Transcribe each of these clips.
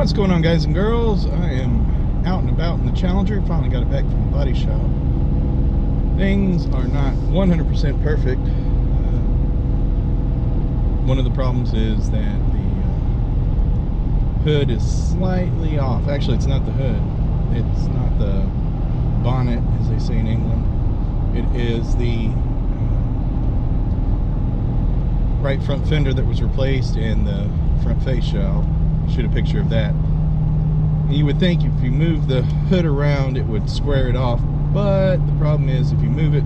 What's going on, guys and girls? I am out and about in the Challenger. Finally got it back from the body shop. Things are not 100% perfect. One of the problems is that the hood is slightly off. Actually, it's not the hood. It's not the bonnet, as they say in England. It is the right front fender that was replaced and the front fascia. I'll shoot a picture of that. And you would think if you move the hood around it would square it off, but the problem is if you move it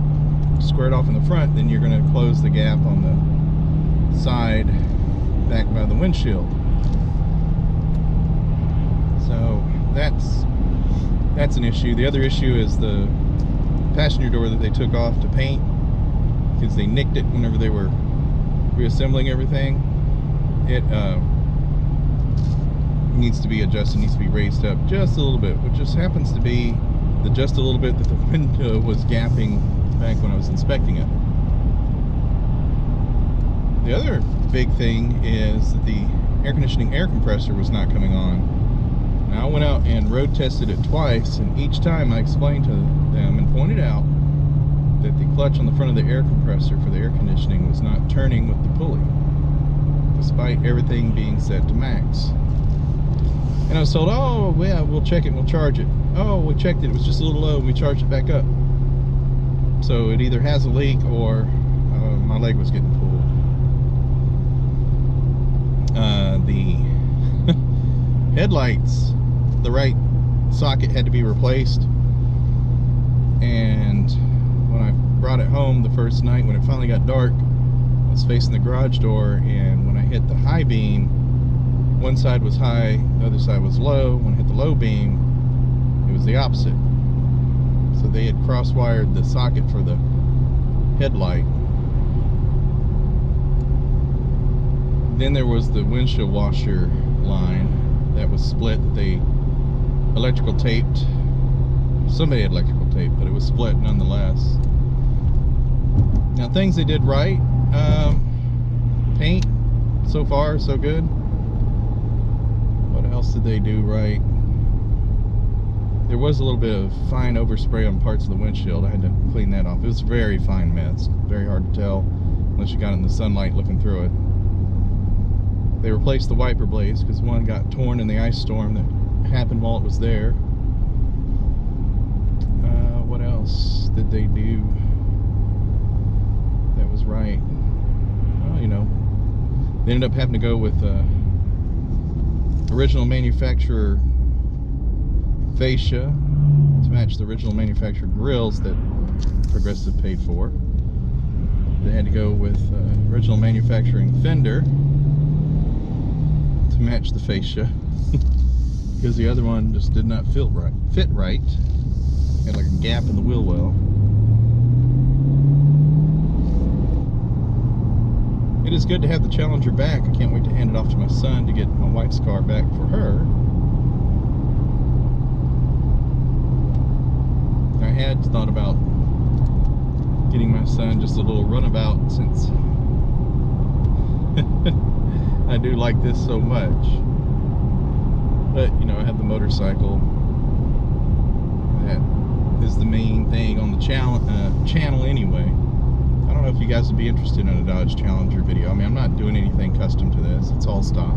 square it off in the front, then you're going to close the gap on the side back by the windshield. So that's an issue. The other issue is the passenger door that they took off to paint, because they nicked it whenever they were reassembling everything. It needs to be adjusted, needs to be raised up just a little bit, which just happens to be the just a little bit that the window was gapping back when I was inspecting it. The other big thing is that the air conditioning air compressor was not coming on. Now I went out and road tested it twice, and each time I explained to them and pointed out that the clutch on the front of the air compressor for the air conditioning was not turning with the pulley, despite everything being set to max. And I was told, oh yeah, we'll check it and we'll charge it. Oh, we checked it, it was just a little low, and we charged it back up. So it either has a leak or my leg was getting pulled. The headlights, the right socket had to be replaced, and when I brought it home the first night, when it finally got dark, I was facing the garage door, and when I hit the high beam, one side was high, the other side was low. When I hit the low beam, it was the opposite. So they had cross-wired the socket for the headlight. Then there was the windshield washer line that was split, that they electrical taped. Somebody had electrical tape, but it was split nonetheless. Now, things they did right. Paint, so far so good. What else did they do right? There was a little bit of fine overspray on parts of the windshield. I had to clean that off. It was a very fine mess. Very hard to tell unless you got in the sunlight looking through it. They replaced the wiper blades because one got torn in the ice storm that happened while it was there. What else did they do that was right? Well, you know, they ended up having to go with original manufacturer fascia to match the original manufacturer grills that Progressive paid for. They had to go with original manufacturing fender to match the fascia because the other one just did not fit right. Had like a gap in the wheel well. It is good to have the Challenger back. I can't wait to hand it off to my son to get my wife's car back for her. I had thought about getting my son just a little runabout, since I do like this so much. But, you know, I have the motorcycle. That is the main thing on the channel anyway. I don't know if you guys would be interested in a Dodge Challenger video. I mean, I'm not doing anything custom to this. It's all stock.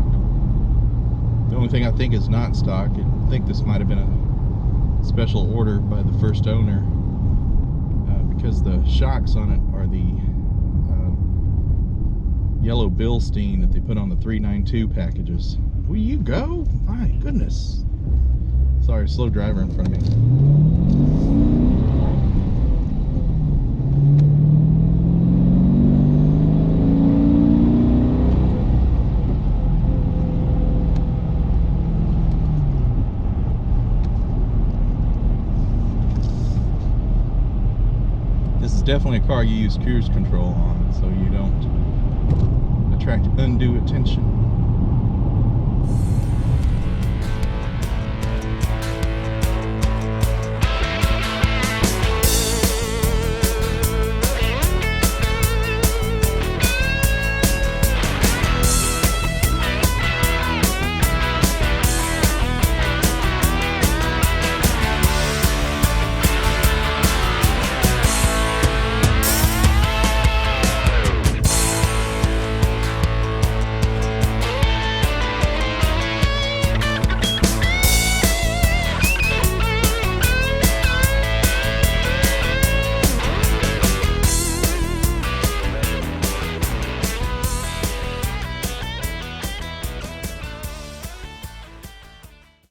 The only thing I think is not stock, I think this might have been a special order by the first owner, because the shocks on it are the yellow Bilstein that they put on the 392 packages. Will you go? My goodness. Sorry, slow driver in front of me. This is definitely a car you use cruise control on, so you don't attract undue attention.